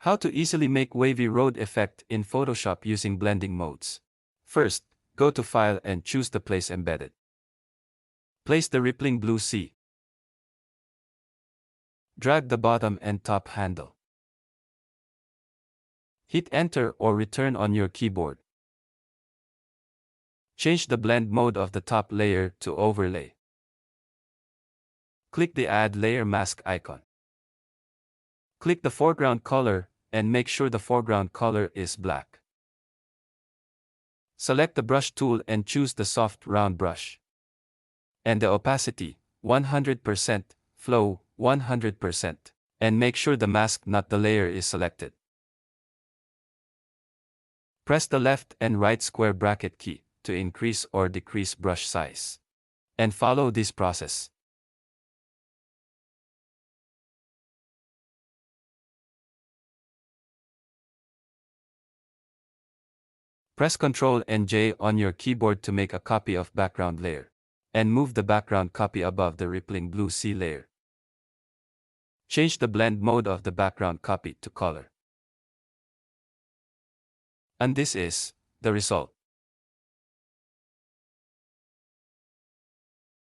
How to easily make wavy road effect in Photoshop using blending modes. First, go to File and choose the Place Embedded. Place the rippling blue sea. Drag the bottom and top handle. Hit Enter or Return on your keyboard. Change the blend mode of the top layer to Overlay. Click the Add Layer Mask icon. Click the foreground color, and make sure the foreground color is black. Select the brush tool and choose the soft round brush. And the opacity, 100%, flow, 100%. And make sure the mask not the layer is selected. Press the left and right square bracket key to increase or decrease brush size. And follow this process. Press Ctrl and J on your keyboard to make a copy of background layer. And move the background copy above the rippling blue sea layer. Change the blend mode of the background copy to color. And this is the result.